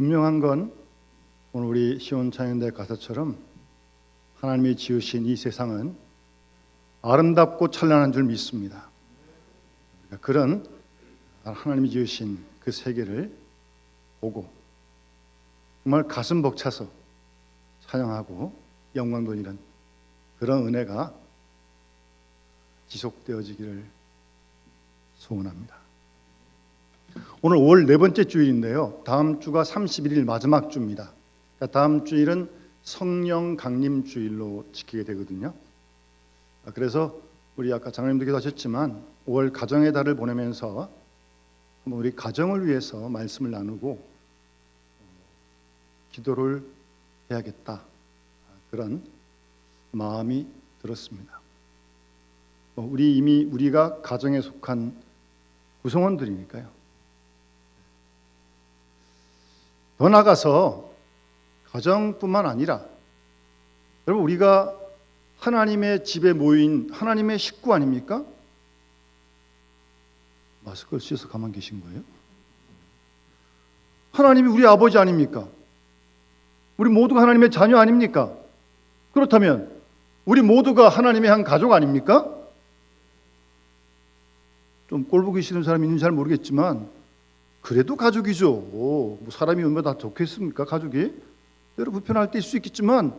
분명한 건 오늘 우리 시온 찬양대 가사처럼 하나님이 지으신 이 세상은 아름답고 찬란한 줄 믿습니다. 그런 하나님이 지으신 그 세계를 보고 정말 가슴 벅차서 찬양하고 영광 돌리는 그런 은혜가 지속되어지기를 소원합니다. 오늘 5월 네 번째 주일인데요. 다음 주가 31일 마지막 주입니다. 다음 주일은 성령 강림 주일로 지키게 되거든요. 그래서 우리 아까 장로님도 하셨지만 5월 가정의 달을 보내면서 한번 우리 가정을 위해서 말씀을 나누고 기도를 해야겠다, 그런 마음이 들었습니다. 우리가 가정에 속한 구성원들이니까요. 더 나아가서 가정뿐만 아니라 여러분, 우리가 하나님의 집에 모인 하나님의 식구 아닙니까? 마스크를 쓰셔서 가만 계신 거예요? 하나님이 우리 아버지 아닙니까? 우리 모두가 하나님의 자녀 아닙니까? 그렇다면 우리 모두가 하나님의 한 가족 아닙니까? 좀 꼴보기 싫은 사람이 있는지 잘 모르겠지만 그래도 가족이죠. 뭐 사람이 얼마나 다 좋겠습니까? 가족이 때로 불편할 때 있을 수 있겠지만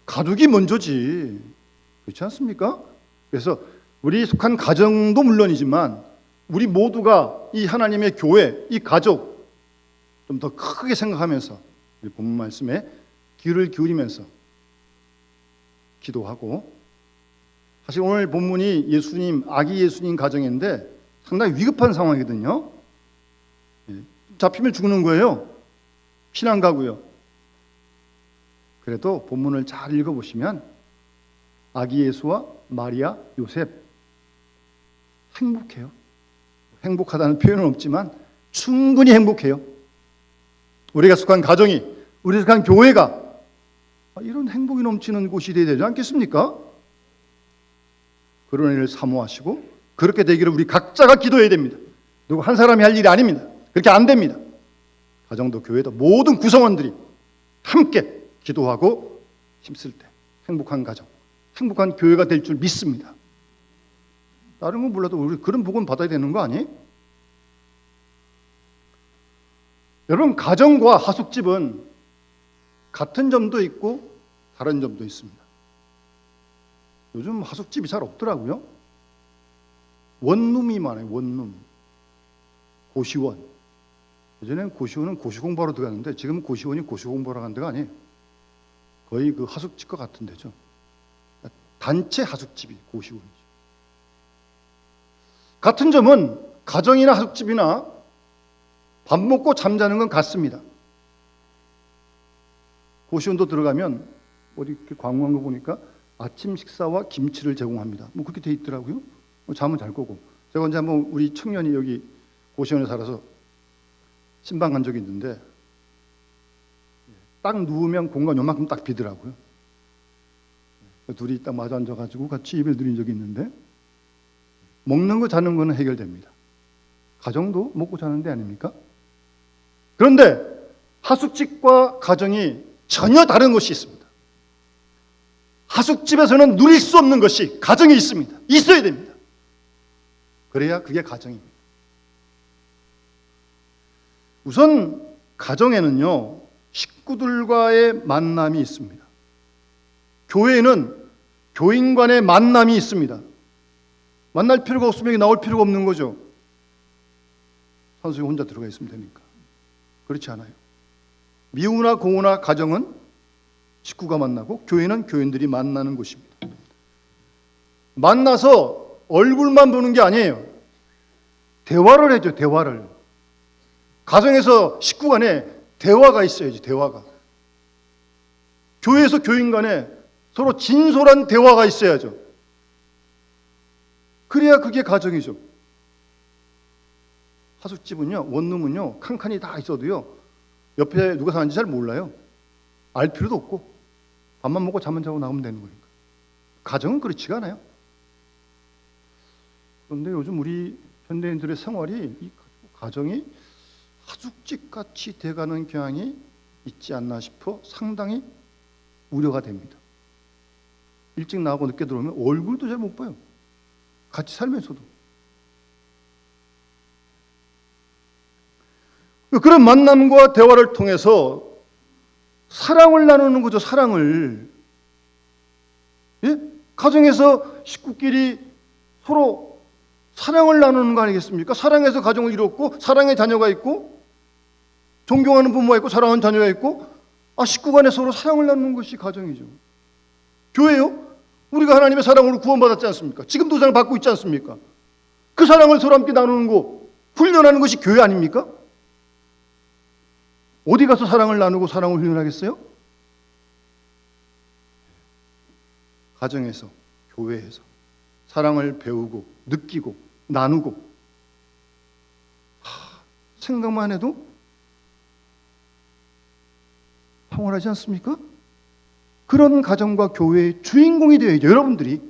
가족이 먼저지, 그렇지 않습니까? 그래서 우리 속한 가정도 물론이지만 우리 모두가 이 하나님의 교회, 이 가족 좀 더 크게 생각하면서 우리 본문 말씀에 귀를 기울이면서 기도하고, 사실 오늘 본문이 아기 예수님 가정인데 상당히 위급한 상황이거든요. 잡히면 죽는 거예요. 피난 가고요. 그래도 본문을 잘 읽어보시면 아기 예수와 마리아, 요셉 행복해요. 행복하다는 표현은 없지만 충분히 행복해요. 우리가 속한 가정이, 우리가 속한 교회가 이런 행복이 넘치는 곳이 되어야 되지 않겠습니까? 그런 일을 사모하시고 그렇게 되기를 우리 각자가 기도해야 됩니다. 누구 한 사람이 할 일이 아닙니다. 그렇게 안 됩니다. 가정도 교회도 모든 구성원들이 함께 기도하고 힘쓸 때 행복한 가정, 행복한 교회가 될 줄 믿습니다. 다른 건 몰라도 우리 그런 복은 받아야 되는 거 아니에요? 여러분, 가정과 하숙집은 같은 점도 있고 다른 점도 있습니다. 요즘 하숙집이 잘 없더라고요. 원룸이 많아요. 원룸, 고시원. 예전에는 고시원은 고시공부하러 들어갔는데 지금은 고시원이 고시공부하러 가는 데가 아니에요. 거의 그 하숙집과 같은 데죠. 단체 하숙집이 고시원이죠. 같은 점은 가정이나 하숙집이나 밥 먹고 잠자는 건 같습니다. 고시원도 들어가면 어디 이렇게 광고한 거 보니까 아침 식사와 김치를 제공합니다. 뭐 그렇게 돼 있더라고요. 잠은 잘 거고. 제가 언제 한번 우리 청년이 여기 고시원에 살아서 신방 간 적이 있는데 딱 누우면 공간 요만큼 딱 비더라고요. 둘이 딱 마주 앉아가지고 같이 예배를 드린 적이 있는데, 먹는 거 자는 거는 해결됩니다. 가정도 먹고 자는 데 아닙니까? 그런데 하숙집과 가정이 전혀 다른 것이 있습니다. 하숙집에서는 누릴 수 없는 것이 가정에 있습니다. 있어야 됩니다. 그래야 그게 가정입니다. 우선 가정에는요, 식구들과의 만남이 있습니다. 교회에는 교인 간의 만남이 있습니다. 만날 필요가 없으면 나올 필요가 없는 거죠. 선생님 혼자 들어가 있으면 됩니까? 그렇지 않아요. 미우나 고우나 가정은 식구가 만나고 교회는 교인들이 만나는 곳입니다. 만나서 얼굴만 보는 게 아니에요. 대화를 해줘, 대화를. 가정에서 식구 간에 대화가 있어야지, 대화가. 교회에서 교인 간에 서로 진솔한 대화가 있어야죠. 그래야 그게 가정이죠. 하숙집은요, 원룸은요, 칸칸이 다 있어도요, 옆에 누가 사는지 잘 몰라요. 알 필요도 없고 밥만 먹고 잠만 자고 나오면 되는 거니까. 가정은 그렇지가 않아요. 그런데 요즘 우리 현대인들의 생활이 이 가정이 하숙집같이 돼가는 경향이 있지 않나 싶어 상당히 우려가 됩니다. 일찍 나가고 늦게 들어오면 얼굴도 잘 못 봐요. 같이 살면서도. 그런 만남과 대화를 통해서 사랑을 나누는 거죠. 사랑을. 예? 가정에서 식구끼리 서로 사랑을 나누는 거 아니겠습니까? 사랑해서 가정을 이뤘고 사랑의 자녀가 있고 존경하는 부모가 있고 사랑하는 자녀가 있고 식구 간에 서로 사랑을 나누는 것이 가정이죠. 교회요? 우리가 하나님의 사랑으로 구원받았지 않습니까? 지금도 사랑을 받고 있지 않습니까? 그 사랑을 서로 함께 나누는 거, 훈련하는 것이 교회 아닙니까? 어디 가서 사랑을 나누고 사랑을 훈련하겠어요? 가정에서, 교회에서 사랑을 배우고 느끼고 나누고 생각만 해도 황홀하지 않습니까? 그런 가정과 교회의 주인공이 되어야죠. 여러분들이,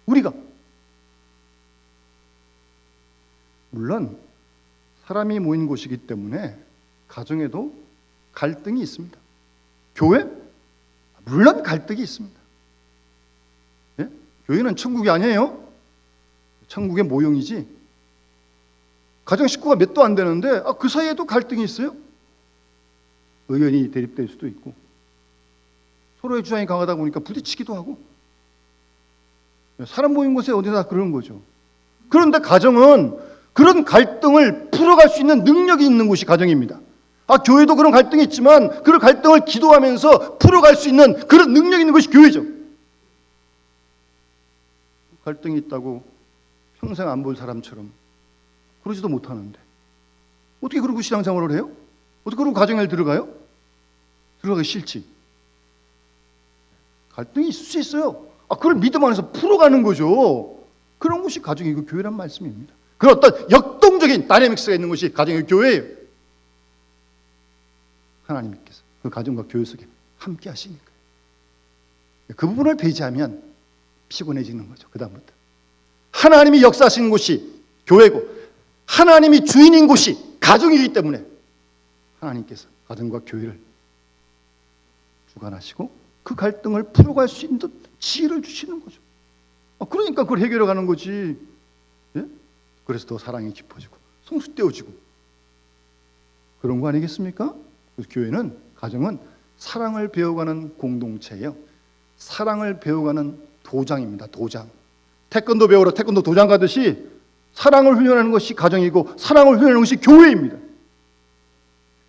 우리가. 물론 사람이 모인 곳이기 때문에 가정에도 갈등이 있습니다. 교회? 물론 갈등이 있습니다. 예? 교회는 천국이 아니에요. 천국의 모형이지. 가정 식구가 몇 도 안 되는데 그 사이에도 갈등이 있어요. 의견이 대립될 수도 있고 서로의 주장이 강하다 보니까 부딪히기도 하고 사람 모인 곳에 어디나 그런 거죠. 그런데 가정은 그런 갈등을 풀어갈 수 있는 능력이 있는 곳이 가정입니다. 교회도 그런 갈등이 있지만 그 갈등을 기도하면서 풀어갈 수 있는 그런 능력이 있는 것이 교회죠. 갈등이 있다고 평생 안 볼 사람처럼 그러지도 못하는데 어떻게 그러고 신앙생활을 해요? 어떻게 그러고 가정에 들어가요? 들어가기 싫지. 갈등이 있을 수 있어요. 그걸 믿음 안에서 풀어가는 거죠. 그런 것이 가정이고 교회란 말씀입니다. 그런 어떤 역동적인 다이내믹스가 있는 것이 가정이고 교회예요. 하나님께서 그 가정과 교회 속에 함께 하시니까요. 그 부분을 배제하면 피곤해지는 거죠. 그 다음부터 하나님이 역사하시는 곳이 교회고 하나님이 주인인 곳이 가정이기 때문에 하나님께서 가정과 교회를 주관하시고 그 갈등을 풀어갈 수 있는 지혜를 주시는 거죠. 그러니까 그걸 해결해 가는 거지. 예? 그래서 더 사랑이 깊어지고 성숙되어지고 그런 거 아니겠습니까? 그래서 교회는, 가정은 사랑을 배워가는 공동체예요. 사랑을 배워가는 도장입니다. 도장. 태권도 배우러 태권도 도장 가듯이 사랑을 훈련하는 것이 가정이고 사랑을 훈련하는 것이 교회입니다.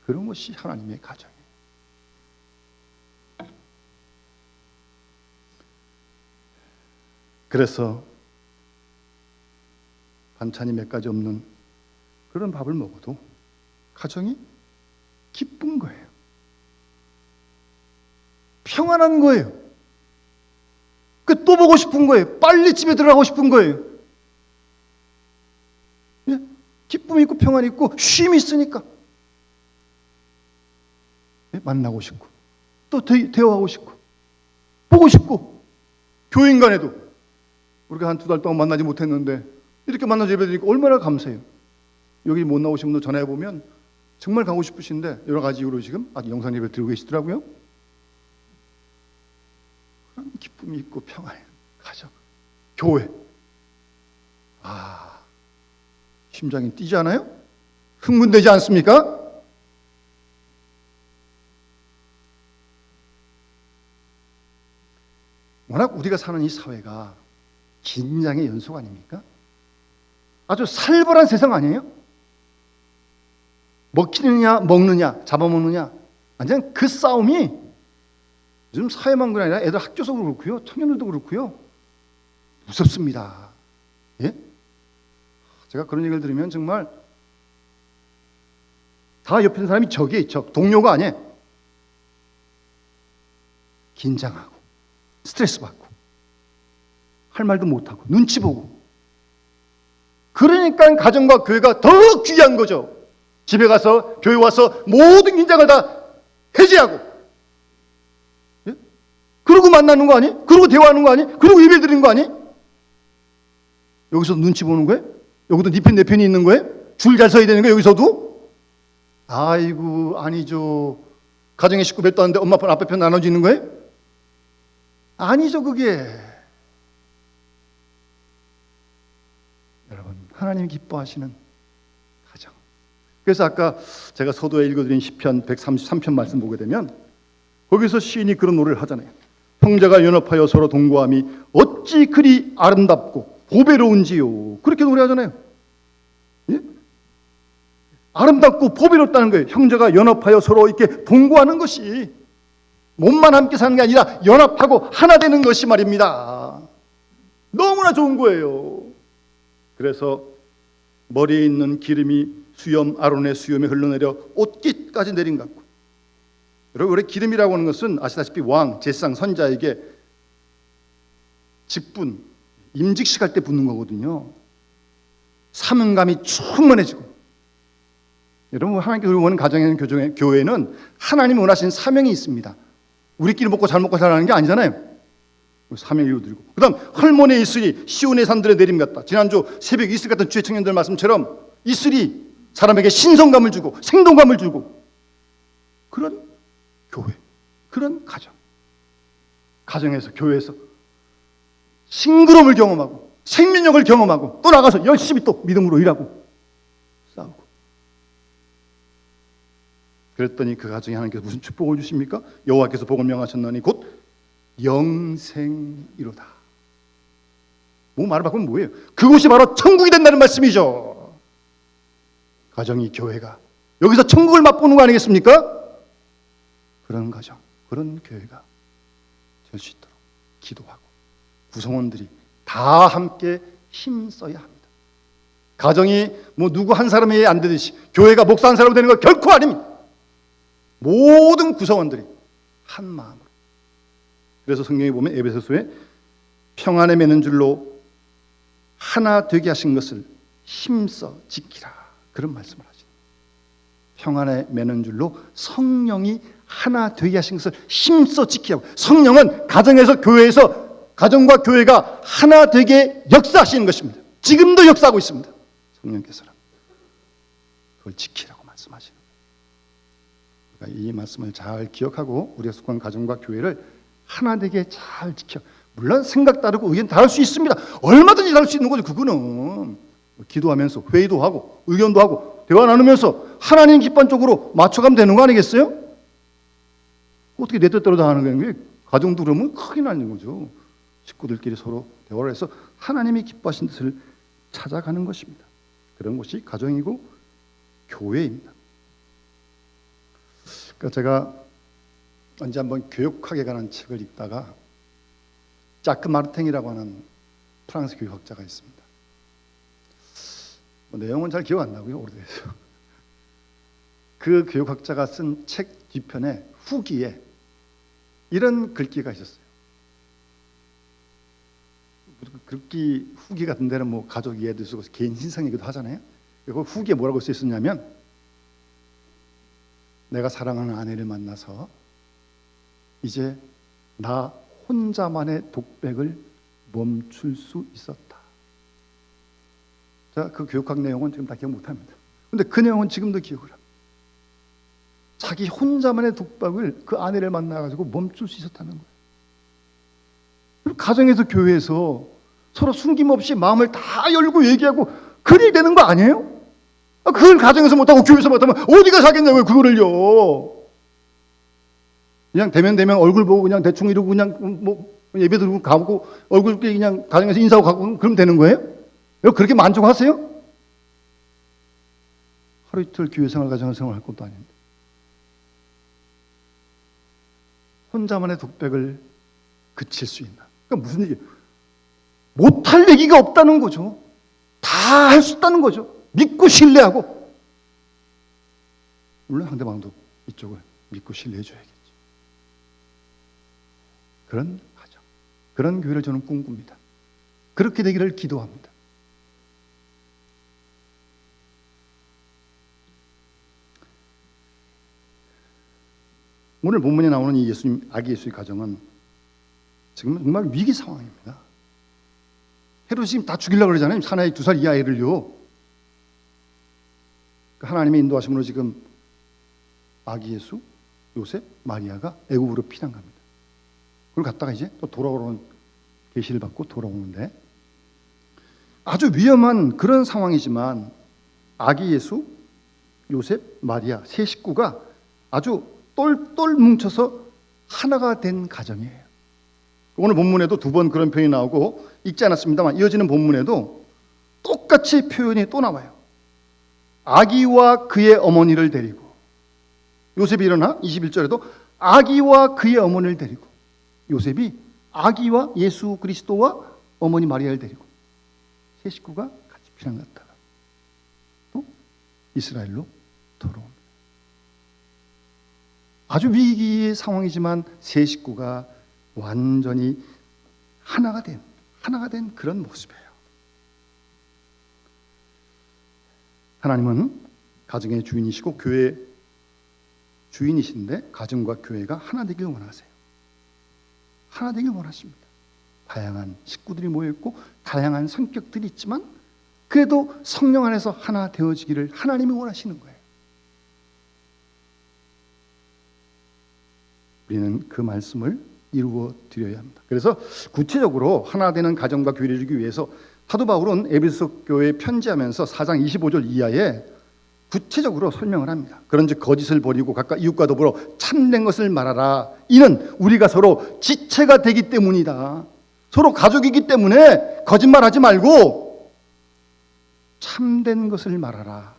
그런 것이 하나님의 가정이에요. 그래서 반찬이 몇 가지 없는 그런 밥을 먹어도 가정이 기쁜 거예요. 평안한 거예요. 또 보고 싶은 거예요. 빨리 집에 들어가고 싶은 거예요. 예? 기쁨이 있고 평안이 있고 쉼이 있으니까 예? 만나고 싶고 또 대화하고 싶고 보고 싶고 교인 간에도 우리가 한 2달 동안 만나지 못했는데 이렇게 만나서 예배드리니까 얼마나 감사해요. 여기 못 나오신 분들 전화해보면 정말 가고 싶으신데 여러 가지 이유로 지금 아직 영상 예배 드리고 계시더라고요. 그런 기쁨이 있고 평안해. 가정, 교회. 심장이 뛰지 않아요? 흥분되지 않습니까? 워낙 우리가 사는 이 사회가 긴장의 연속 아닙니까? 아주 살벌한 세상 아니에요? 먹히느냐 먹느냐 잡아먹느냐 완전 그 싸움이 요즘 사회만 그런 아니라 애들 학교도 그렇고요, 청년들도 그렇고요, 무섭습니다. 예? 제가 그런 얘기를 들으면 정말 다 옆에 있는 사람이 적이에요. 적, 동료가 아니에요. 긴장하고 스트레스 받고 할 말도 못하고 눈치 보고. 그러니까 가정과 교회가 더 귀한 거죠. 집에 가서 교회 와서 모든 긴장을 다 해제하고, 예? 그러고 만나는 거 아니? 그러고 대화하는 거 아니? 그러고 예배 드리는 거 아니? 여기서 눈치 보는 거예요? 여기도 네 편 내 편이 있는 거예요? 줄 잘 서야 되는 거예요? 여기서도? 아이고 아니죠. 가정에 식구 몇 도하는데 엄마 편 아빠 편 나눠지는 거예요? 아니죠, 그게. 여러분, 하나님이 기뻐하시는 가정. 그래서 아까 제가 서두에 읽어드린 시편 133편 말씀 보게 되면 거기서 시인이 그런 노래를 하잖아요. 형제가 연합하여 서로 동거함이 어찌 그리 아름답고 보배로운지요. 그렇게 노래하잖아요. 예? 아름답고 보배롭다는 거예요. 형제가 연합하여 서로 이렇게 동거하는 것이, 몸만 함께 사는 게 아니라 연합하고 하나 되는 것이 말입니다. 너무나 좋은 거예요. 그래서 머리에 있는 기름이 수염 아론의 수염에 흘러내려 옷깃까지 내린 것 같고, 여러분, 우리 기름이라고 하는 것은 아시다시피 왕, 제사장, 선자에게 직분, 임직식 할 때 붓는 거거든요. 사명감이 충만해지고, 여러분, 하나님께서 원하는 가정에는 교회는 하나님이 원하시는 사명이 있습니다. 우리끼리 먹고 잘 먹고 살아가는 게 아니잖아요. 사명을 이루어드리고, 그 다음 헐몬의 이슬이 시온의 산들에 내림 같다. 지난주 새벽 이슬 같은 주의 청년들 말씀처럼 이슬이 사람에게 신성감을 주고 생동감을 주고, 그런 교회, 그런 가정에서 교회에서 싱그러움을 경험하고 생명력을 경험하고 또 나가서 열심히 또 믿음으로 일하고 싸우고. 그랬더니 그 가정에 하나님께서 무슨 축복을 주십니까? 여호와께서 복을 명하셨노니 곧 영생이로다. 뭐 말을 바꾸면 뭐예요? 그곳이 바로 천국이 된다는 말씀이죠. 가정이, 교회가 여기서 천국을 맛보는 거 아니겠습니까? 그런 가정, 그런 교회가 될 수 있도록 기도하고 구성원들이 다 함께 힘써야 합니다. 가정이 뭐 누구 한 사람이 안 되듯이 교회가 목사 한 사람 되는 거 결코 아닙니다. 모든 구성원들이 한 마음으로. 그래서 성경에 보면 에베소서에 평안에 매는 줄로 하나 되게 하신 것을 힘써 지키라, 그런 말씀을 하십니다. 평안에 매는 줄로 성령이 하나 되게 하신 것을 힘써 지키라고. 성령은 가정에서, 교회에서, 가정과 교회가 하나 되게 역사하시는 것입니다. 지금도 역사하고 있습니다. 성령께서는 그걸 지키라고 말씀하시는 거예요. 그러니까 이 말씀을 잘 기억하고 우리가 속한 가정과 교회를 하나 되게 잘 지켜. 물론 생각 다르고 의견 다를 수 있습니다. 얼마든지 다를 수 있는 거죠. 그거는 기도하면서 회의도 하고 의견도 하고 대화 나누면서 하나님 기뻐하는 쪽으로 맞춰가면 되는 거 아니겠어요? 어떻게 내 뜻대로 다 하는 거예요? 가정도 그러면 크게 나는 거죠. 식구들끼리 서로 대화를 해서 하나님이 기뻐하신 뜻을 찾아가는 것입니다. 그런 것이 가정이고 교회입니다. 그러니까 제가 언제 한번 교육학에 관한 책을 읽다가 자크 마르탱이라고 하는 프랑스 교육학자가 있습니다. 내용은 잘 기억 안 나고요, 오래돼서. 그 교육학자가 쓴 책 뒤편에 후기에 이런 글귀가 있었어요. 글귀 후기 같은 데는 뭐 가족 이해도 쓰고 개인 신상이기도 하잖아요. 그 후기에 뭐라고 써 있었냐면, 내가 사랑하는 아내를 만나서 이제 나 혼자만의 독백을 멈출 수 있었다. 자, 그 교육학 내용은 지금 다 기억 못합니다. 근데 그 내용은 지금도 기억을 합니다. 자기 혼자만의 독박을 그 아내를 만나가지고 멈출 수 있었다는 거예요. 그리고 가정에서, 교회에서 서로 숨김없이 마음을 다 열고 얘기하고 그래야 되는 거 아니에요? 그걸 가정에서 못하고 교회에서 못하면 어디가 사겠냐고요, 그거를요. 그냥 대면 얼굴 보고 그냥 대충 이러고 그냥 뭐 예배 드리고 가고 얼굴 그냥 가정에서 인사하고 가고 그러면 되는 거예요? 그렇게 만족하세요? 하루 이틀 교회 생활, 가정 생활 할 것도 아닌데. 혼자만의 독백을 그칠 수 있나? 그러니까 무슨 얘기예요? 못할 얘기가 없다는 거죠. 다 할 수 있다는 거죠. 믿고 신뢰하고. 물론 상대방도 이쪽을 믿고 신뢰해 줘야겠죠. 그런 가정, 그런 교회를 저는 꿈꿉니다. 그렇게 되기를 기도합니다. 오늘 본문에 나오는 이 예수님, 아기 예수의 가정은 지금 정말 위기 상황입니다. 헤롯이 지금 다 죽이려고 그러잖아요. 사나이 2살 이하 아이를요. 하나님의 인도하심으로 지금 아기 예수, 요셉, 마리아가 애굽으로 피난 갑니다. 그걸 갔다가 이제 또 돌아오는 계시를 받고 돌아오는데 아주 위험한 그런 상황이지만 아기 예수, 요셉, 마리아 세 식구가 아주 똘똘 뭉쳐서 하나가 된 가정이에요. 오늘 본문에도 두 번 그런 표현이 나오고 읽지 않았습니다만 이어지는 본문에도 똑같이 표현이 또 나와요. 아기와 그의 어머니를 데리고 요셉이 일어나 21절에도 아기와 그의 어머니를 데리고 요셉이 아기와 예수 그리스도와 어머니 마리아를 데리고 세 식구가 같이 피난 갔다가 또 이스라엘로 돌아옵니다. 아주 위기의 상황이지만 세 식구가 완전히 하나가 된 그런 모습이에요. 하나님은 가정의 주인이시고 교회 주인이신데 가정과 교회가 하나 되길 원하세요. 하나 되길 원하십니다. 다양한 식구들이 모여있고 다양한 성격들이 있지만 그래도 성령 안에서 하나 되어지기를 하나님이 원하시는 거예요. 우리는 그 말씀을 이루어 드려야 합니다. 그래서 구체적으로 하나 되는 가정과 교회를 이루기 위해서 사도 바울은 에베소 교회에 편지하면서 4장 25절 이하에 구체적으로 설명을 합니다. 그런즉 거짓을 버리고 각각 이웃과 더불어 참된 것을 말하라. 이는 우리가 서로 지체가 되기 때문이다. 서로 가족이기 때문에 거짓말하지 말고 참된 것을 말하라.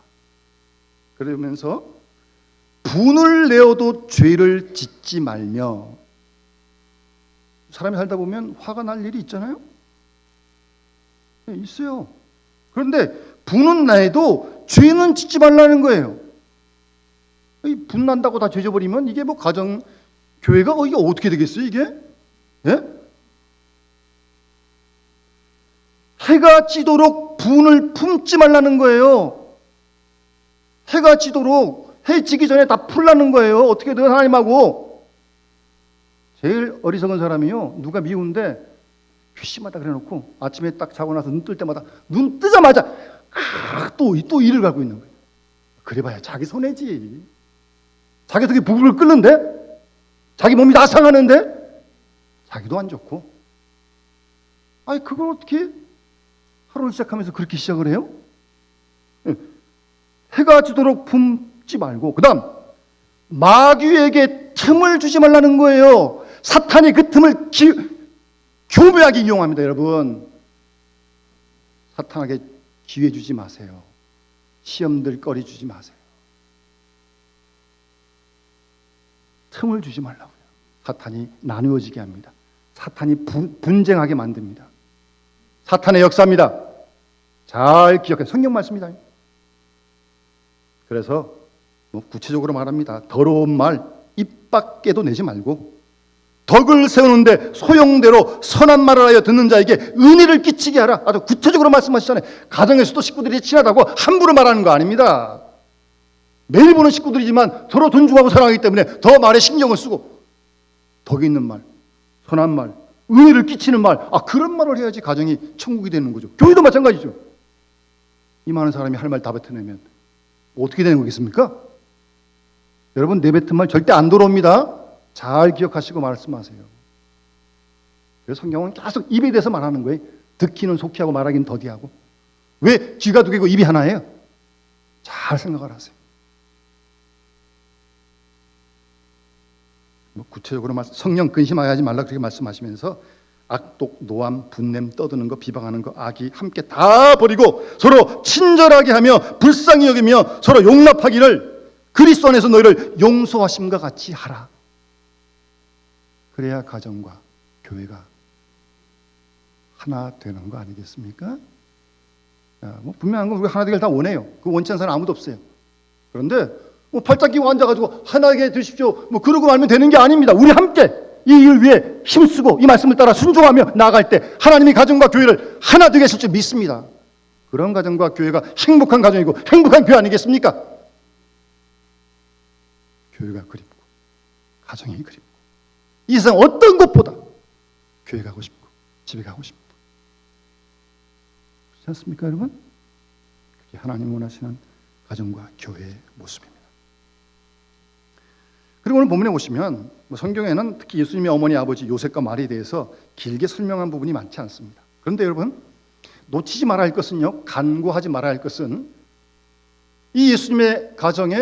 그러면서 분을 내어도 죄를 짓지 말며 사람이 살다 보면 화가 날 일이 있잖아요. 네, 있어요. 그런데 분은 나해도 죄는 짓지 말라는 거예요. 분난다고 다 죄져버리면 이게 뭐 가정 교회가 이게 어떻게 되겠어요 이게? 예? 해가 지도록 분을 품지 말라는 거예요. 해가 지도록 해 지기 전에 다 풀라는 거예요. 어떻게든 하나님하고. 제일 어리석은 사람이요. 누가 미운데 괘씸하다 그래놓고 아침에 딱 자고 나서 눈 뜰 때마다 눈 뜨자마자 또 일을 갖고 있는 거예요. 그래봐야 자기 손해지. 자기 어떻게 부부를 끓는데? 자기 몸이 다 상하는데? 자기도 안 좋고. 아니 그걸 어떻게 하루를 시작하면서 그렇게 시작을 해요? 해가 지도록 품지 말고 그 다음 마귀에게 틈을 주지 말라는 거예요. 사탄이 그 틈을 교묘하게 이용합니다. 여러분 사탄에게 기회 주지 마세요. 시험들 거리 주지 마세요. 틈을 주지 말라고요. 사탄이 나누어지게 합니다. 사탄이 분쟁하게 만듭니다. 사탄의 역사입니다. 잘 기억해. 성경 말씀입니다. 그래서 구체적으로 말합니다. 더러운 말 입 밖에도 내지 말고 덕을 세우는데 소용대로 선한 말을 하여 듣는 자에게 은혜를 끼치게 하라. 아주 구체적으로 말씀하시잖아요. 가정에서도 식구들이 친하다고 함부로 말하는 거 아닙니다. 매일 보는 식구들이지만 서로 존중하고 사랑하기 때문에 더 말에 신경을 쓰고 덕이 있는 말, 선한 말, 은혜를 끼치는 말, 그런 말을 해야지 가정이 천국이 되는 거죠. 교회도 마찬가지죠. 이 많은 사람이 할 말 다 뱉어내면 어떻게 되는 거겠습니까? 여러분 내뱉은 말 절대 안 돌아옵니다. 잘 기억하시고 말씀하세요. 그래서 성경은 계속 입에 대해서 말하는 거예요. 듣기는 속히 하고 말하기는 더디하고. 왜 귀가 두 개고 입이 하나예요? 잘 생각을 하세요. 구체적으로 성령 근심하지 말라 그렇게 말씀하시면서 악독, 노함, 분냄, 떠드는 거, 비방하는 거, 악이 함께 다 버리고 서로 친절하게 하며 불쌍히 여기며 서로 용납하기를 그리스도 안에서 너희를 용서하심과 같이 하라. 그래야 가정과 교회가 하나 되는 거 아니겠습니까? 분명한 건 우리가 하나 되길 다 원해요. 그 원치 않는 사람 아무도 없어요. 그런데 팔짱 끼고 앉아가지고 하나게 되십시오 그러고 말면 되는 게 아닙니다. 우리 함께 이 일 위해 힘쓰고 이 말씀을 따라 순종하며 나아갈 때 하나님이 가정과 교회를 하나 되게 하실 줄 믿습니다. 그런 가정과 교회가 행복한 가정이고 행복한 교회 아니겠습니까? 교회가 그립고 가정이 그립고 이 세상 어떤 것보다 교회 가고 싶고 집에 가고 싶고 그렇지 않습니까 여러분? 그게 하나님 원하시는 가정과 교회의 모습입니다. 그 그리고 오늘 본문에 보시면 성경에는 특히 예수님의 어머니 아버지 요셉과 마리에 대해서 길게 설명한 부분이 많지 않습니다. 그런데 여러분, 놓치지 말아야 할 것은요, 간구하지 말아야 할 것은 이 예수님의 가정에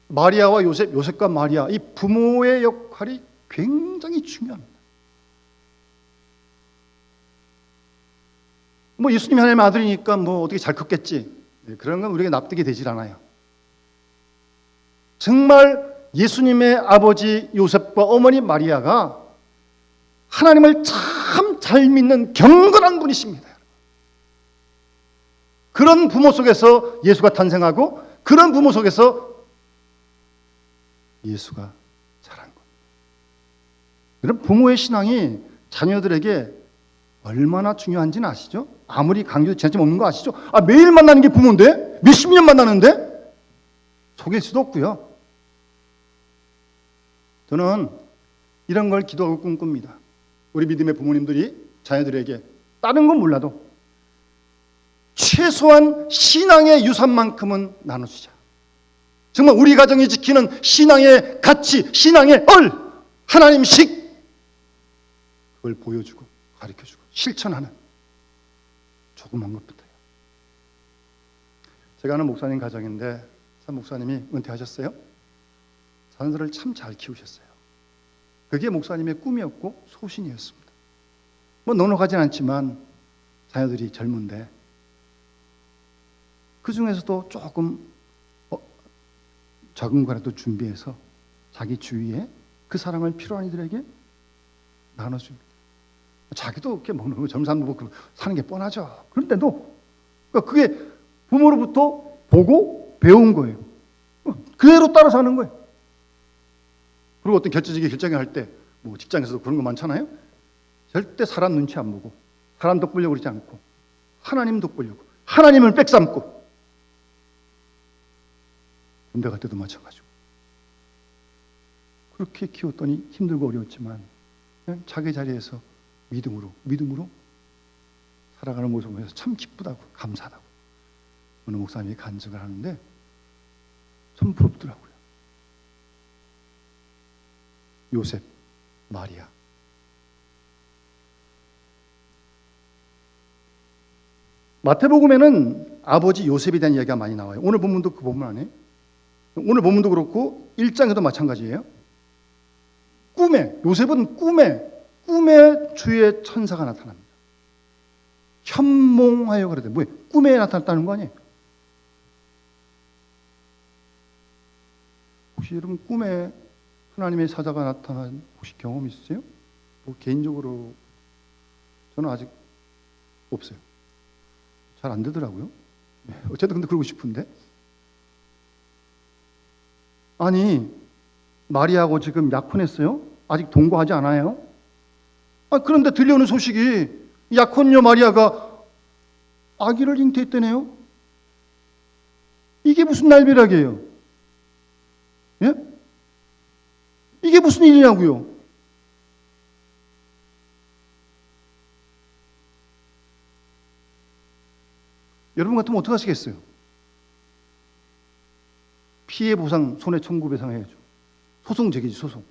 마리아와 요셉, 요셉과 마리아, 이 부모의 역할이 굉장히 중요합니다. 예수님이 하나님의 아들이니까 어떻게 잘 컸겠지, 그런 건 우리가 납득이 되질 않아요. 정말 예수님의 아버지 요셉과 어머니 마리아가 하나님을 참 잘 믿는 경건한 분이십니다. 그런 부모 속에서 예수가 탄생하고 그런 부모 속에서 예수가 자란 겁니다. 그런 부모의 신앙이 자녀들에게 얼마나 중요한지는 아시죠? 아무리 강조해도 지나치면 없는 거 아시죠? 매일 만나는 게 부모인데? 몇십 년 만나는데? 속일 수도 없고요. 저는 이런 걸 기도하고 꿈꿉니다. 우리 믿음의 부모님들이 자녀들에게 다른 건 몰라도 최소한 신앙의 유산만큼은 나눠주자. 정말 우리 가정이 지키는 신앙의 가치, 신앙의 하나님식, 그걸 보여주고 가르쳐주고 실천하는 조그만 것부터요. 제가 아는 목사님 가정인데 참 목사님이 은퇴하셨어요. 자녀들을 참 잘 키우셨어요. 그게 목사님의 꿈이었고 소신이었습니다. 넉넉하진 않지만 자녀들이 젊은데 그 중에서도 조금 작은 거라도 준비해서 자기 주위에 그 사랑을 필요한 이들에게 나눠줍니다. 자기도 이렇게 먹는 거 점삼부 사는 게 뻔하죠. 그런데도 그게 부모로부터 보고 배운 거예요. 그대로 따라 사는 거예요. 그리고 어떤 결정적인 결정을 할 때 직장에서도 그런 거 많잖아요. 절대 사람 눈치 안 보고 사람 덕보려고 그러지 않고 하나님 덕보려고 하나님을 빽삼고 군대 갈 때도 마찬가지고 그렇게 키웠더니 힘들고 어려웠지만 그냥 자기 자리에서 믿음으로 살아가는 모습을 보면서 참 기쁘다고 감사하다고 어느 목사님이 간증을 하는데 참 부럽더라고요. 요셉, 마리아. 마태복음에는 아버지 요셉에 대한 이야기가 많이 나와요. 오늘 본문도 그 본문 안에. 오늘 본문도 그렇고 1장에도 마찬가지예요. 요셉은 꿈에 주의 천사가 나타납니다. 현몽하여 그러대. 꿈에 나타났다는 거 아니에요? 혹시 여러분 꿈에 하나님의 사자가 나타난 혹시 경험 있으세요? 개인적으로 저는 아직 없어요. 잘 안 되더라고요. 어쨌든 근데 그러고 싶은데. 아니 마리아하고 지금 약혼했어요? 아직 동거하지 않아요? 그런데 들려오는 소식이 약혼녀 마리아가 아기를 잉태했다네요. 이게 무슨 날벼락이에요? 예? 이게 무슨 일이냐고요? 여러분 같으면 어떻게 하시겠어요? 피해 보상, 손해 청구 배상해야죠. 소송 제기지, 소송.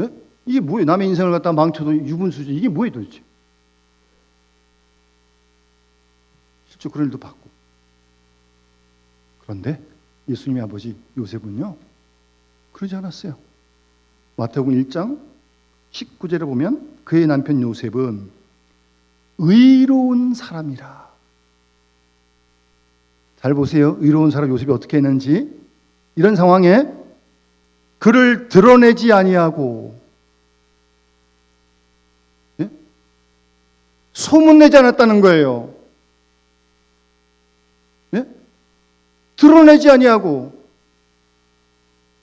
예? 이게 뭐예요? 남의 인생을 갖다 망쳐도 유분수지. 이게 뭐예요 도대체? 실제 그런 일도 봤고. 그런데 예수님의 아버지 요셉은요, 그러지 않았어요. 마태복음 1장 19절에 보면 그의 남편 요셉은 의로운 사람이라. 잘 보세요. 의로운 사람 요셉이 어떻게 했는지. 이런 상황에 그를 드러내지 아니하고, 예? 소문내지 않았다는 거예요. 예? 드러내지 아니하고.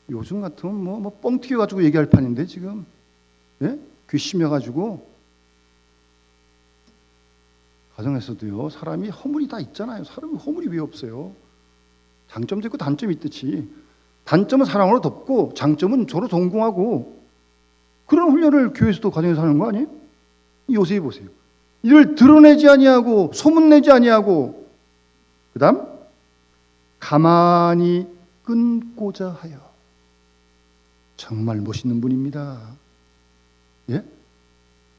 요즘 같으면 뻥 튀겨가지고 얘기할 판인데 지금, 예? 괘씸해가지고. 가정에서도요, 사람이 허물이 다 있잖아요. 사람이 허물이 왜 없어요? 장점도 있고 단점이 있듯이 단점은 사랑으로 덮고 장점은 서로 동공하고, 그런 훈련을 교회에서도 가정에서 하는 거 아니에요? 요셉이 보세요. 이를 드러내지 아니하고 소문내지 아니하고, 그 다음 가만히 끊고자 하여. 정말 멋있는 분입니다. 예?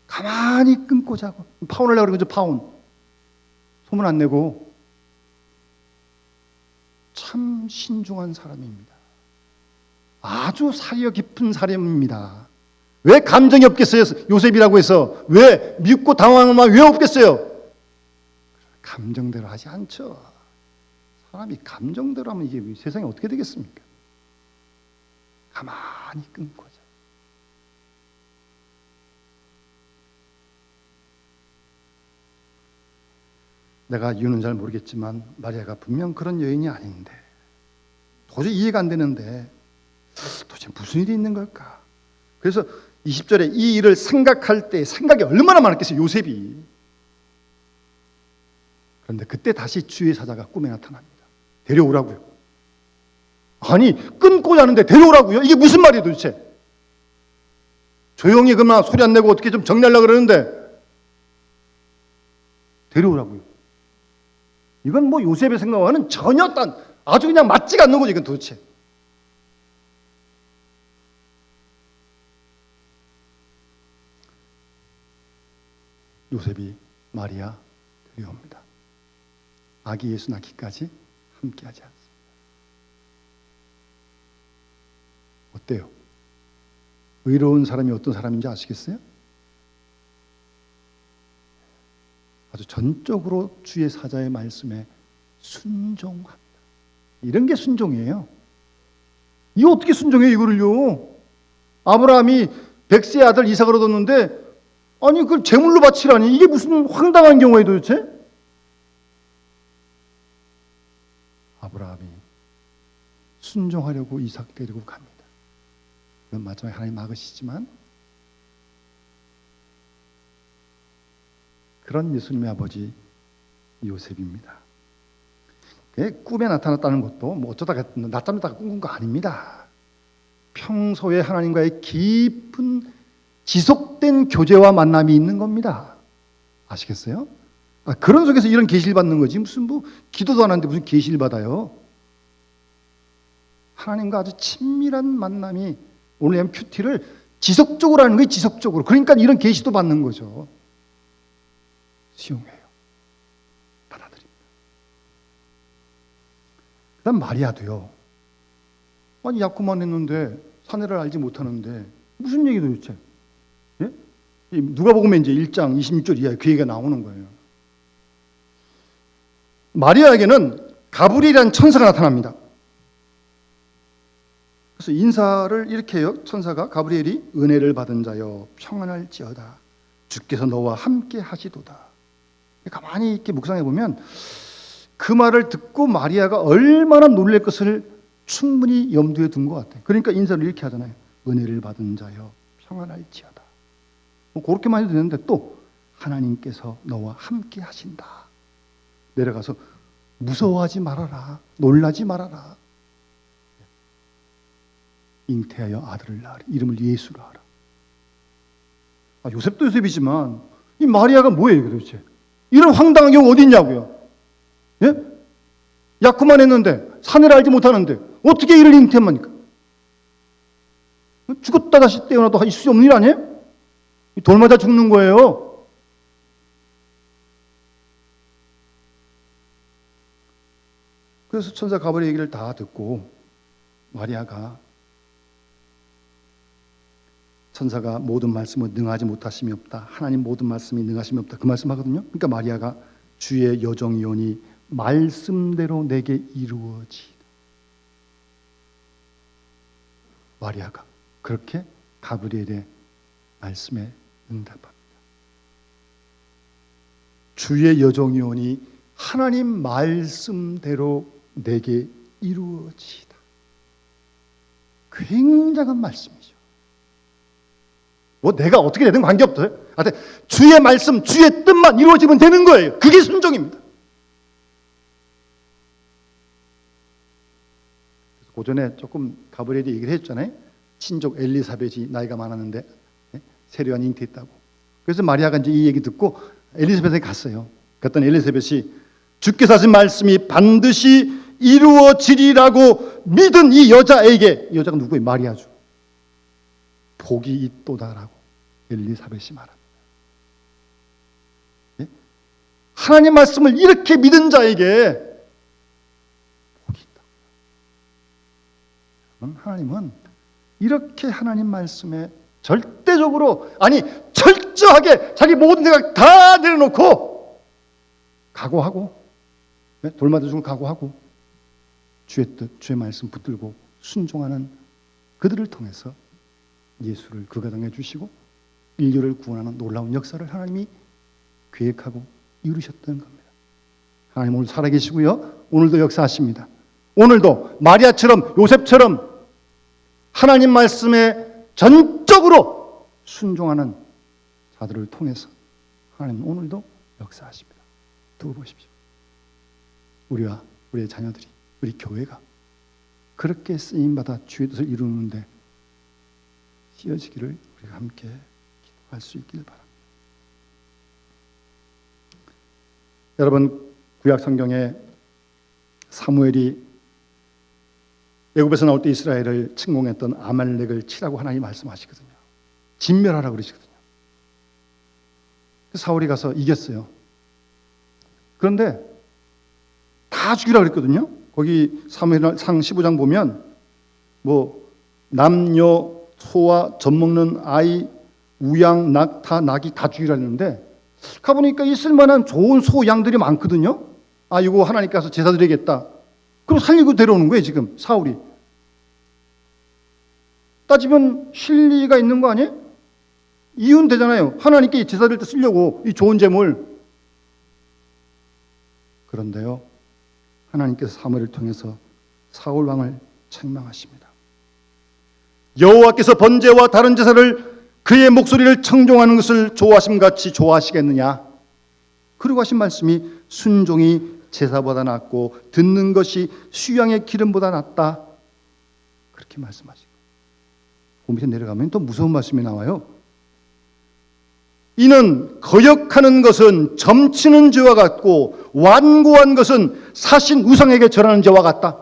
가만히 끊고 자고. 파혼하려고 그러죠, 파혼. 소문 안 내고. 참 신중한 사람입니다. 아주 사려 깊은 사람입니다. 왜 감정이 없겠어요? 요셉이라고 해서 왜 밉고 당황한 마음이 왜 없겠어요? 감정대로 하지 않죠. 사람이 감정대로 하면 이게 세상이 어떻게 되겠습니까? 가만히 끊고 자. 내가 이유는 잘 모르겠지만 마리아가 분명 그런 여인이 아닌데 도저히 이해가 안 되는데 도대체 무슨 일이 있는 걸까? 그래서 20절에 이 일을 생각할 때 생각이 얼마나 많았겠어요, 요셉이. 그런데 그때 다시 주의 사자가 꿈에 나타납니다. 데려오라고요. 아니, 끊고 자는데 데려오라고요? 이게 무슨 말이에요 도대체? 조용히 그만 소리 안 내고 어떻게 좀 정리하려고 그러는데 데려오라고요. 이건 뭐 요셉의 생각과는 전혀 아주 그냥 맞지가 않는 거죠, 이건 도대체. 요셉이 마리아 데려옵니다. 아기 예수 낳기까지 함께하지 않습니다. 어때요? 의로운 사람이 어떤 사람인지 아시겠어요? 아주 전적으로 주의 사자의 말씀에 순종합니다. 이런 게 순종이에요. 이거 어떻게 순종해요, 이거를요? 아브라함이 백세의 아들 이삭을 얻었는데 아니 그걸 제물로 바치라니 이게 무슨 황당한 경우에 도대체? 아브라함이 순종하려고 이삭 데리고 갑니다. 그건 마지막에 하나님 막으시지만 그런 예수님의 아버지 요셉입니다. 꿈에 나타났다는 것도 뭐 어쩌다가 낮잠 자다가 꿈꾼 거 아닙니다. 평소에 하나님과의 깊은 지속된 교제와 만남이 있는 겁니다. 아시겠어요? 그런 속에서 이런 계시를 받는 거지 무슨 뭐 기도도 안 하는데 무슨 계시를 받아요? 하나님과 아주 친밀한 만남이 오늘 얘기한 큐티를 지속적으로 하는 거예요. 지속적으로. 그러니까 이런 계시도 받는 거죠. 수용해요. 받아들입니다. 그 다음 마리아도요. 아니 약혼만 했는데 사내를 알지 못하는데 무슨 얘기 도대체? 예? 누가복음 이제 1장 26절 이하에 그 얘기가 나오는 거예요. 마리아에게는 가브리엘이라는 천사가 나타납니다. 그래서 인사를 이렇게 해요. 천사가 가브리엘이 은혜를 받은 자여 평안할지어다. 주께서 너와 함께 하시도다. 가만히 이렇게 묵상해 보면 그 말을 듣고 마리아가 얼마나 놀랄 것을 충분히 염두에 둔 것 같아요. 그러니까 인사를 이렇게 하잖아요. 은혜를 받은 자여 평안할지어다. 뭐 그렇게만 해도 되는데 또 하나님께서 너와 함께 하신다. 내려가서 무서워하지 말아라. 놀라지 말아라. 잉태하여 아들을 낳으리. 이름을 예수로 하라. 요셉도 요셉이지만 이 마리아가 뭐예요 도대체? 이런 황당한 경우 어디 있냐고요? 예? 약혼만 했는데 사내를 알지 못하는데 어떻게 이를 잉태합니까? 죽었다 다시 태어나도 있을 수 없는 일 아니에요? 돌 맞아 죽는 거예요. 그래서 천사 가브리엘 얘기를 다 듣고 마리아가 천사가 모든 말씀을 능하지 못하심이 없다. 하나님 모든 말씀이 능하심이 없다. 그 말씀하거든요. 그러니까 마리아가 주의 여정이오니 말씀대로 내게 이루어지이다. 마리아가 그렇게 가브리엘의 말씀에 응답합니다. 주의 여정이오니 하나님 말씀대로 내게 이루어지이다. 굉장한 말씀이죠. 뭐 내가 어떻게 되든 관계없어요. 주의 말씀, 주의 뜻만 이루어지면 되는 거예요. 그게 순종입니다. 고전에 조금 가브리엘이 얘기를 했잖아요. 친족 엘리사벳이 나이가 많았는데 세례요한이 잉태했다고. 그래서 마리아가 이제 이 얘기 듣고 엘리사벳에 갔어요. 그랬더니 엘리사벳이 주께서 하신 말씀이 반드시 이루어지리라고 믿은 이 여자에게, 이 여자가 누구예요? 마리아죠. 복이 있도다라고 엘리사벳이 말합니다. 예? 하나님 말씀을 이렇게 믿은 자에게 복이 있다. 하나님은 이렇게 하나님 말씀에 절대적으로, 아니 철저하게 자기 모든 생각 다 내려놓고 각오하고, 돌맞아 죽을 각오하고 주의 뜻, 주의 말씀 붙들고 순종하는 그들을 통해서 예수를 그 가정에 주시고 인류를 구원하는 놀라운 역사를 하나님이 계획하고 이루셨던 겁니다. 하나님 오늘 살아계시고요, 오늘도 역사하십니다. 오늘도 마리아처럼 요셉처럼 하나님 말씀에 전적으로 순종하는 자들을 통해서 하나님 오늘도 역사하십니다. 두고 보십시오. 우리와 우리의 자녀들이, 우리 교회가 그렇게 쓰임받아 주의 뜻을 이루는데 쓰여지기를 우리가 함께 기도할 수 있길 바랍니다. 여러분, 구약 성경에 사무엘이 애굽에서 나올 때 이스라엘을 침공했던 아말렉을 치라고 하나님 말씀하시거든요. 진멸하라고 그러시거든요. 사울이 가서 이겼어요. 그런데 다 죽이라 그랬거든요. 거기 사무엘상 15장 보면 뭐 남녀 소와 젖 먹는 아이, 우양, 낙타, 낙이 다 죽이라 했는데 가보니까 있을 만한 좋은 소, 양들이 많거든요. 아, 이거 하나님께서 제사 드리겠다. 그럼 살리고 데려오는 거예요. 지금 사울이. 따지면 실리가 있는 거 아니에요? 이유는 되잖아요. 하나님께 제사 드릴 때 쓰려고 이 좋은 재물. 그런데요, 하나님께서 사무엘을 통해서 사울 왕을 책망하십니다. 여호와께서 번제와 다른 제사를 그의 목소리를 청종하는 것을 좋아하심같이 좋아하시겠느냐? 그리고 하신 말씀이 순종이 제사보다 낫고 듣는 것이 수양의 기름보다 낫다. 그렇게 말씀하시고, 그 밑에 내려가면 또 무서운 말씀이 나와요. 이는 거역하는 것은 점치는 죄와 같고 완고한 것은 사신 우상에게 절하는 죄와 같다.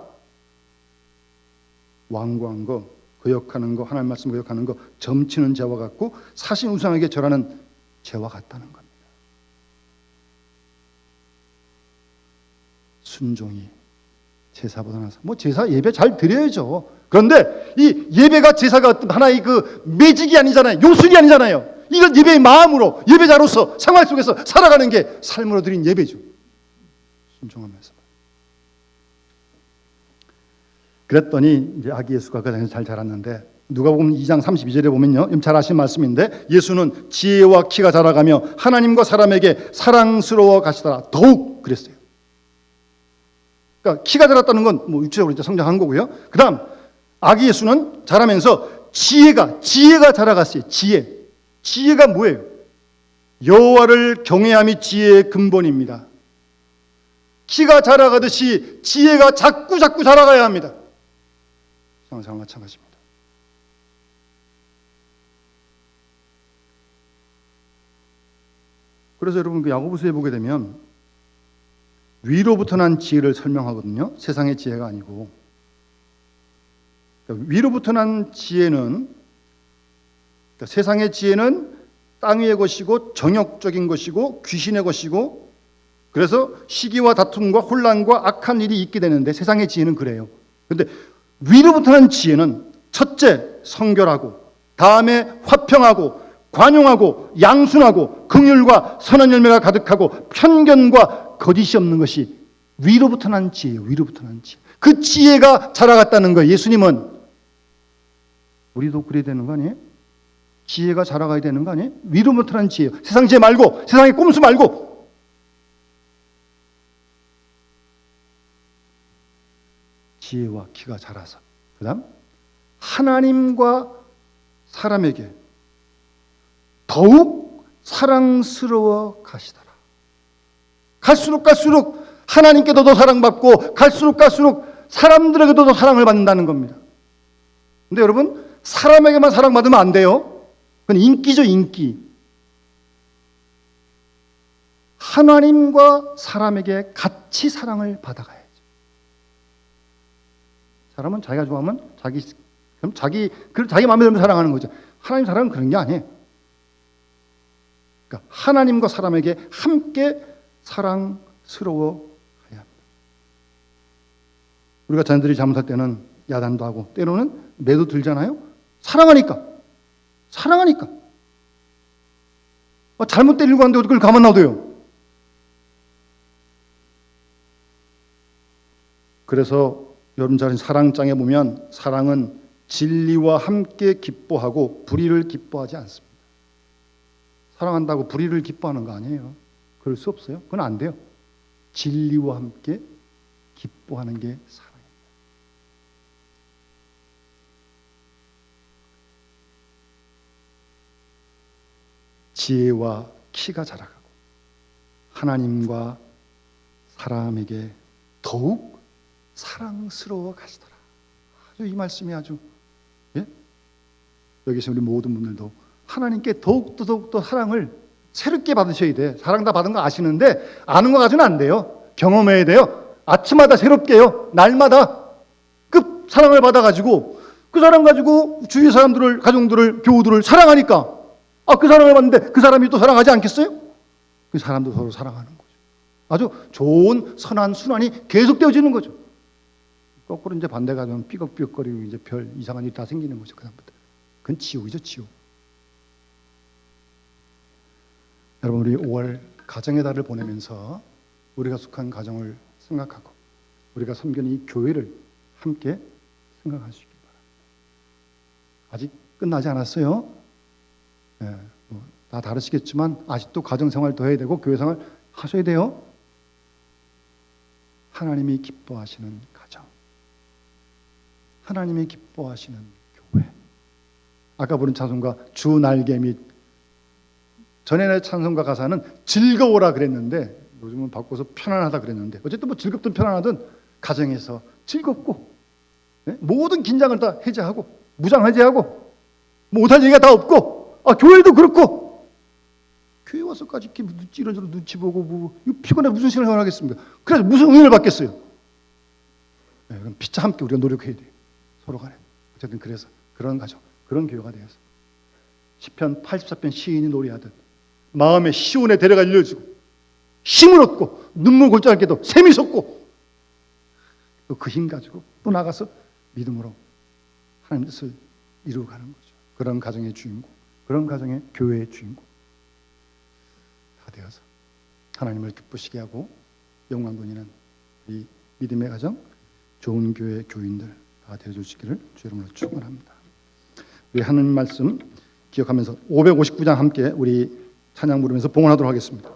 완고한 거, 거역하는 거, 하나님 말씀 거역하는 거, 점치는 죄와 같고 사신 우상에게 절하는 죄와 같다는 겁니다. 순종이 제사보다 나서, 뭐 제사 예배 잘 드려야죠. 그런데 이 예배가 제사가 하나의 그 매직이 아니잖아요. 요술이 아니잖아요. 이건 예배의 마음으로, 예배자로서 생활 속에서 살아가는 게 삶으로 드린 예배죠. 순종하면서. 그랬더니 이제 아기 예수가 그 당에서 잘 자랐는데, 누가복음 2장 32절에 보면요, 잘 아시는 말씀인데, 예수는 지혜와 키가 자라가며 하나님과 사람에게 사랑스러워 가시더라. 더욱 그랬어요. 그러니까 키가 자랐다는 건 뭐 육체적으로 이제 성장한 거고요. 그다음 아기 예수는 자라면서 지혜가 자라갔어요. 지혜가 뭐예요? 여호와를 경외함이 지혜의 근본입니다. 키가 자라가듯이 지혜가 자꾸 자라가야 합니다. 상황 마찬가지입니다. 그래서 여러분 그 야고보서에 보게 되면 위로부터 난 지혜를 설명하거든요. 세상의 지혜가 아니고. 그러니까 위로부터 난 지혜는, 그러니까 세상의 지혜는 땅 위의 것이고 정욕적인 것이고 귀신의 것이고, 그래서 시기와 다툼과 혼란과 악한 일이 있게 되는데 세상의 지혜는 그래요. 그런데 위로부터 난 지혜는 첫째 성결하고, 다음에 화평하고, 관용하고, 양순하고, 긍휼과 선한 열매가 가득하고, 편견과 거짓이 없는 것이 위로부터 난 지혜예요. 위로부터 난 지혜. 그 지혜가 자라갔다는 거예요. 예수님은. 우리도 그래야 되는 거 아니에요? 지혜가 자라가야 되는 거 아니에요? 위로부터 난 지혜예요. 세상 지혜 말고, 세상의 꼼수 말고. 지혜와 키가 자라서, 그 다음 하나님과 사람에게 더욱 사랑스러워 가시더라. 갈수록 하나님께도 더 사랑받고, 갈수록 사람들에게도 더 사랑을 받는다는 겁니다. 근데 여러분, 사람에게만 사랑받으면 안 돼요. 그건 인기죠, 인기. 하나님과 사람에게 같이 사랑을 받아가야죠. 사람은 자기가 좋아하면 자기 그럼 자기 마음에 들면 사랑하는 거죠. 하나님 사랑은 그런 게 아니에요. 그러니까 하나님과 사람에게 함께 사랑스러워야 합니다. 우리가 자녀들이 잘못할 때는 야단도 하고 때로는 매도 들잖아요. 사랑하니까. 잘못 때리고 하는데 어떻게 가만 놔둬요? 그래서 여러분 잘 사랑장에 보면 사랑은 진리와 함께 기뻐하고 불의를 기뻐하지 않습니다. 사랑한다고 불의를 기뻐하는 거 아니에요. 그럴 수 없어요. 그건 안 돼요. 진리와 함께 기뻐하는 게 사랑입니다. 지혜와 키가 자라가고 하나님과 사람에게 더욱 사랑스러워 가시더라. 아주 이 말씀이 아주 여기 계신 우리 모든 분들도 하나님께 더욱더 사랑을 새롭게 받으셔야 돼. 사랑 다 받은 거 아시는데 아는 거 가지고는 안 돼요. 경험해야 돼요. 아침마다 새롭게요. 날마다 급 사랑을 받아가지고 그 사랑 가지고 주위 사람들을, 가정들을, 교우들을 사랑하니까 그 사랑을 받는데 그 사람이 또 사랑하지 않겠어요? 그 사람도 서로 사랑하는 거죠. 아주 좋은 선한 순환이 계속되어지는 거죠. 거꾸로 이제 반대가 되면 삐걱삐걱거리고 이제 별 이상한 일이 다 생기는 거죠. 그다음부터. 그건 지옥이죠, 지옥. 여러분 우리 5월 가정의 달을 보내면서 우리가 속한 가정을 생각하고 우리가 섬기는 이 교회를 함께 생각할 수 있길 바랍니다. 아직 끝나지 않았어요. 다 다르시겠지만 아직도 가정생활 더 해야 되고 교회생활 하셔야 돼요. 하나님이 기뻐하시는 가정, 하나님이 기뻐하시는 교회. 아까 부른 찬송가 주 날개 및 전에의 찬송가 가사는 즐거워라 그랬는데 요즘은 바꿔서 편안하다 그랬는데 어쨌든 뭐 즐겁든 편안하든 가정에서 즐겁고 모든 긴장을 다 해제하고 무장 해제하고 못할 얘기가 다 없고 교회도 그렇고 교회 와서까지 이렇게 이런저런 눈치 보고 뭐 이거 피곤해 무슨 시간을 하겠습니까? 그래서 무슨 은혜를 받겠어요? 그럼 피차 함께 우리가 노력해야 돼요. 서로 간에. 어쨌든 그래서 그런 가정, 그런 교회가 되어서 시편 84편 시인이 노래하듯 마음의 시온의 대례가 일려지고 힘을 얻고 눈물 골지 않게도 샘이 솟고 또 그 힘 가지고 또 나가서 믿음으로 하나님 뜻을 이루어가는 거죠. 그런 가정의 주인공, 그런 가정의 교회의 주인공 다 되어서 하나님을 기쁘시게 하고 영광 돌리는 이 믿음의 가정, 좋은 교회 교인들 다 되어주시기를 주 이름으로 축원합니다. 우리 하는 말씀 기억하면서 559장 함께 우리 찬양 부르면서 봉헌하도록 하겠습니다.